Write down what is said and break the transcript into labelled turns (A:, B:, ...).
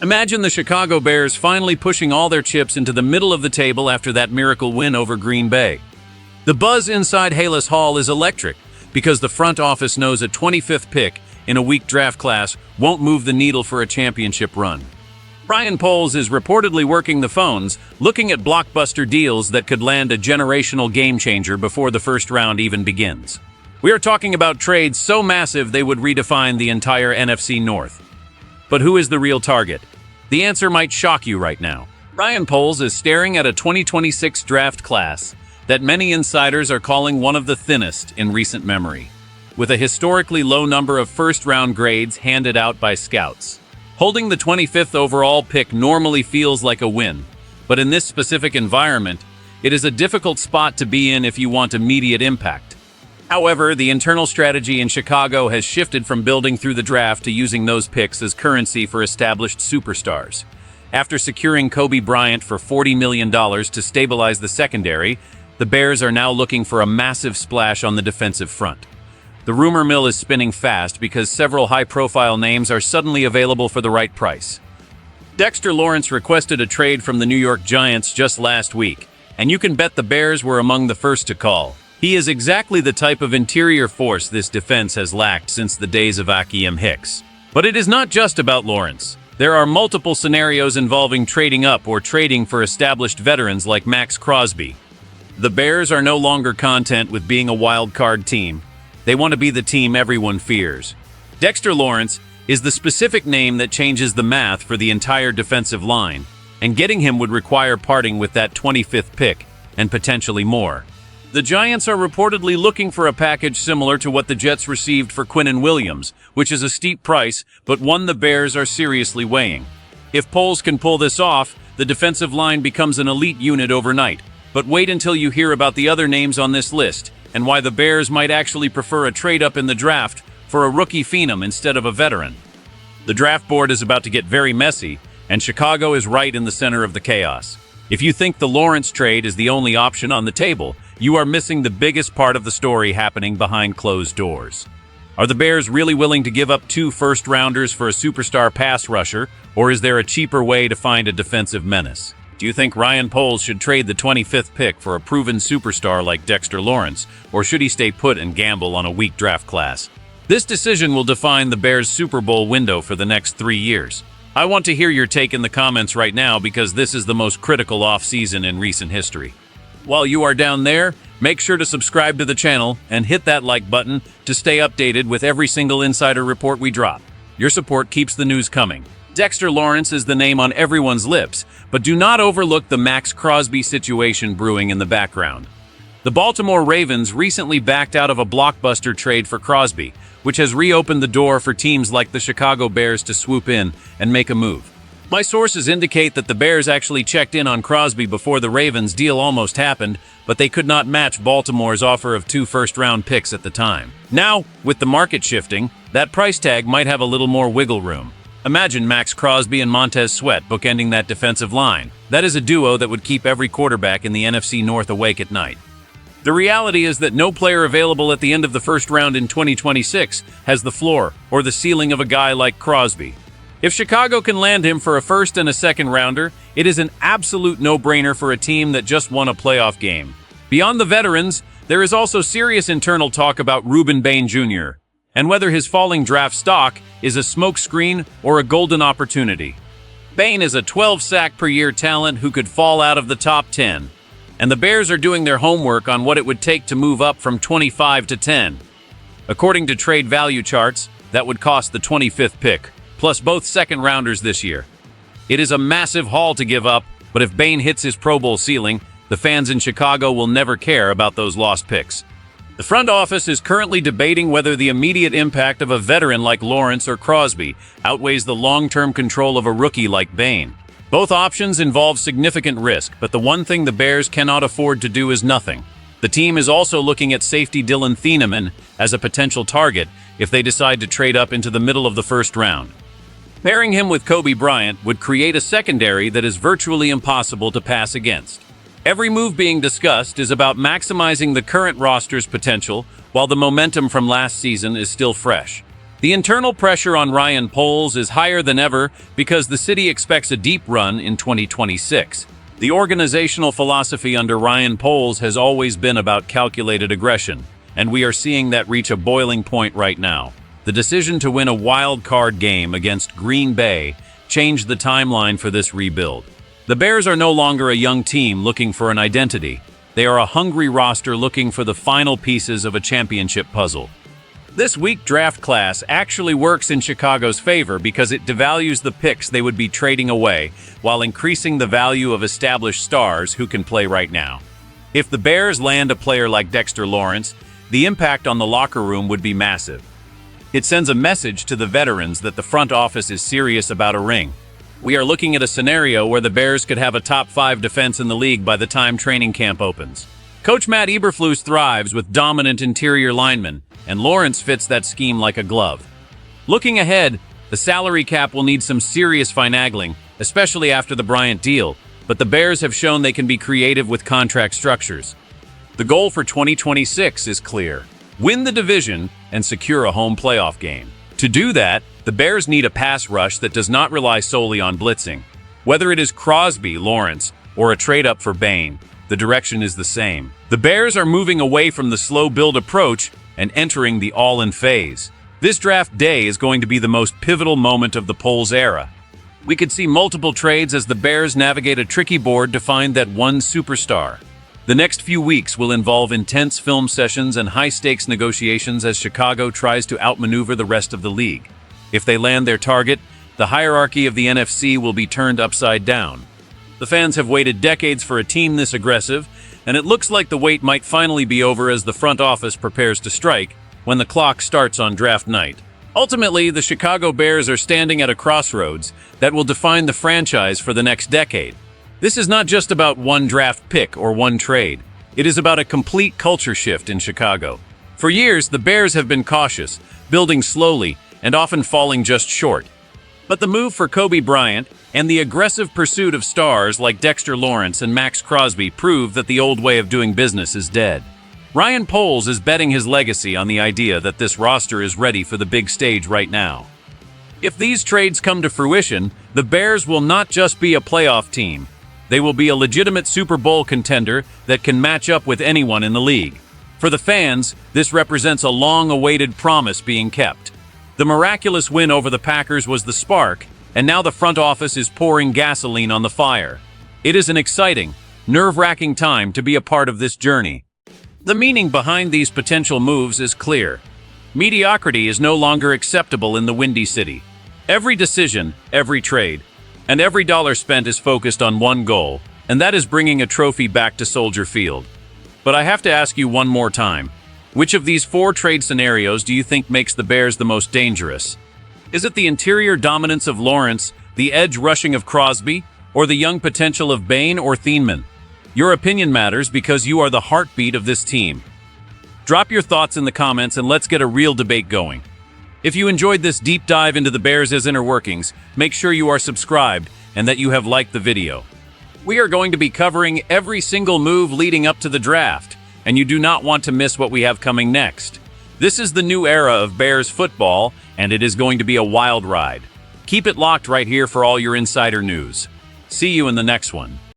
A: Imagine the Chicago Bears finally pushing all their chips into the middle of the table after that miracle win over Green Bay. The buzz inside Halas Hall is electric because the front office knows a 25th pick in a weak draft class won't move the needle for a championship run. Ryan Poles is reportedly working the phones, looking at blockbuster deals that could land a generational game-changer before the first round even begins. We are talking about trades so massive they would redefine the entire NFC North. But who is the real target? The answer might shock you right now. Ryan Poles is staring at a 2026 draft class that many insiders are calling one of the thinnest in recent memory, with a historically low number of first-round grades handed out by scouts. Holding the 25th overall pick normally feels like a win, but in this specific environment, it is a difficult spot to be in if you want immediate impact. However, the internal strategy in Chicago has shifted from building through the draft to using those picks as currency for established superstars. After securing Kobe Bryant for $40 million to stabilize the secondary, the Bears are now looking for a massive splash on the defensive front. The rumor mill is spinning fast because several high-profile names are suddenly available for the right price. Dexter Lawrence requested a trade from the New York Giants just last week, and you can bet the Bears were among the first to call. He is exactly the type of interior force this defense has lacked since the days of Akiem Hicks. But it is not just about Lawrence. There are multiple scenarios involving trading up or trading for established veterans like Max Crosby. The Bears are no longer content with being a wild card team. They want to be the team everyone fears. Dexter Lawrence is the specific name that changes the math for the entire defensive line, and getting him would require parting with that 25th pick and potentially more. The Giants are reportedly looking for a package similar to what the Jets received for Quinnen Williams, which is a steep price, but one the Bears are seriously weighing. If Poles can pull this off, the defensive line becomes an elite unit overnight. But wait until you hear about the other names on this list, and why the Bears might actually prefer a trade-up in the draft for a rookie phenom instead of a veteran. The draft board is about to get very messy, and Chicago is right in the center of the chaos. If you think the Lawrence trade is the only option on the table, you are missing the biggest part of the story happening behind closed doors. Are the Bears really willing to give up 2 first-rounders for a superstar pass rusher, or is there a cheaper way to find a defensive menace? Do you think Ryan Poles should trade the 25th pick for a proven superstar like Dexter Lawrence, or should he stay put and gamble on a weak draft class? This decision will define the Bears' Super Bowl window for the next 3 years. I want to hear your take in the comments right now because this is the most critical offseason in recent history. While you are down there, make sure to subscribe to the channel and hit that like button to stay updated with every single insider report we drop. Your support keeps the news coming. Dexter Lawrence is the name on everyone's lips, but do not overlook the Max Crosby situation brewing in the background. The Baltimore Ravens recently backed out of a blockbuster trade for Crosby, which has reopened the door for teams like the Chicago Bears to swoop in and make a move. My sources indicate that the Bears actually checked in on Crosby before the Ravens deal almost happened, but they could not match Baltimore's offer of 2 first-round picks at the time. Now, with the market shifting, that price tag might have a little more wiggle room. Imagine Max Crosby and Montez Sweat bookending that defensive line. That is a duo that would keep every quarterback in the NFC North awake at night. The reality is that no player available at the end of the first round in 2026 has the floor or the ceiling of a guy like Crosby. If Chicago can land him for a first and a second rounder, it is an absolute no-brainer for a team that just won a playoff game. Beyond the veterans, there is also serious internal talk about Ruben Bain Jr., and whether his falling draft stock is a smokescreen or a golden opportunity. Bain is a 12-sack-per-year talent who could fall out of the top 10, and the Bears are doing their homework on what it would take to move up from 25 to 10. According to trade value charts, that would cost the 25th pick, plus both second-rounders this year. It is a massive haul to give up, but if Bain hits his Pro Bowl ceiling, the fans in Chicago will never care about those lost picks. The front office is currently debating whether the immediate impact of a veteran like Lawrence or Crosby outweighs the long-term control of a rookie like Bain. Both options involve significant risk, but the one thing the Bears cannot afford to do is nothing. The team is also looking at safety Dylan Thieneman as a potential target if they decide to trade up into the middle of the first round. Pairing him with Kobe Bryant would create a secondary that is virtually impossible to pass against. Every move being discussed is about maximizing the current roster's potential while the momentum from last season is still fresh. The internal pressure on Ryan Poles is higher than ever because the city expects a deep run in 2026. The organizational philosophy under Ryan Poles has always been about calculated aggression, and we are seeing that reach a boiling point right now. The decision to win a wild card game against Green Bay changed the timeline for this rebuild. The Bears are no longer a young team looking for an identity. They are a hungry roster looking for the final pieces of a championship puzzle. This weak draft class actually works in Chicago's favor because it devalues the picks they would be trading away while increasing the value of established stars who can play right now. If the Bears land a player like Dexter Lawrence, the impact on the locker room would be massive. It sends a message to the veterans that the front office is serious about a ring. We are looking at a scenario where the Bears could have a top 5 defense in the league by the time training camp opens. Coach Matt Eberflus thrives with dominant interior linemen, and Lawrence fits that scheme like a glove. Looking ahead, the salary cap will need some serious finagling, especially after the Bryant deal, but the Bears have shown they can be creative with contract structures. The goal for 2026 is clear: win the division and secure a home playoff game. To do that, the Bears need a pass rush that does not rely solely on blitzing. Whether it is Crosby, Lawrence, or a trade-up for Bain, the direction is the same. The Bears are moving away from the slow build approach and entering the all-in phase. This draft day is going to be the most pivotal moment of the Poles era. We could see multiple trades as the Bears navigate a tricky board to find that one superstar. The next few weeks will involve intense film sessions and high-stakes negotiations as Chicago tries to outmaneuver the rest of the league. If they land their target, the hierarchy of the NFC will be turned upside down. The fans have waited decades for a team this aggressive, and it looks like the wait might finally be over as the front office prepares to strike when the clock starts on draft night. Ultimately, the Chicago Bears are standing at a crossroads that will define the franchise for the next decade. This is not just about one draft pick or one trade. It is about a complete culture shift in Chicago. For years, the Bears have been cautious, building slowly, and often falling just short. But the move for Kobe Bryant and the aggressive pursuit of stars like Dexter Lawrence and Max Crosby prove that the old way of doing business is dead. Ryan Poles is betting his legacy on the idea that this roster is ready for the big stage right now. If these trades come to fruition, the Bears will not just be a playoff team. They will be a legitimate Super Bowl contender that can match up with anyone in the league. For the fans, this represents a long-awaited promise being kept. The miraculous win over the Packers was the spark, and now the front office is pouring gasoline on the fire. It is an exciting, nerve-wracking time to be a part of this journey. The meaning behind these potential moves is clear. Mediocrity is no longer acceptable in the Windy City. Every decision, every trade, and every dollar spent is focused on one goal, and that is bringing a trophy back to Soldier Field. But I have to ask you one more time. Which of these 4 trade scenarios do you think makes the Bears the most dangerous? Is it the interior dominance of Lawrence, the edge rushing of Crosby, or the young potential of Bain or Thielman? Your opinion matters because you are the heartbeat of this team. Drop your thoughts in the comments and let's get a real debate going. If you enjoyed this deep dive into the Bears' inner workings, make sure you are subscribed and that you have liked the video. We are going to be covering every single move leading up to the draft, and you do not want to miss what we have coming next. This is the new era of Bears football, and it is going to be a wild ride. Keep it locked right here for all your insider news. See you in the next one.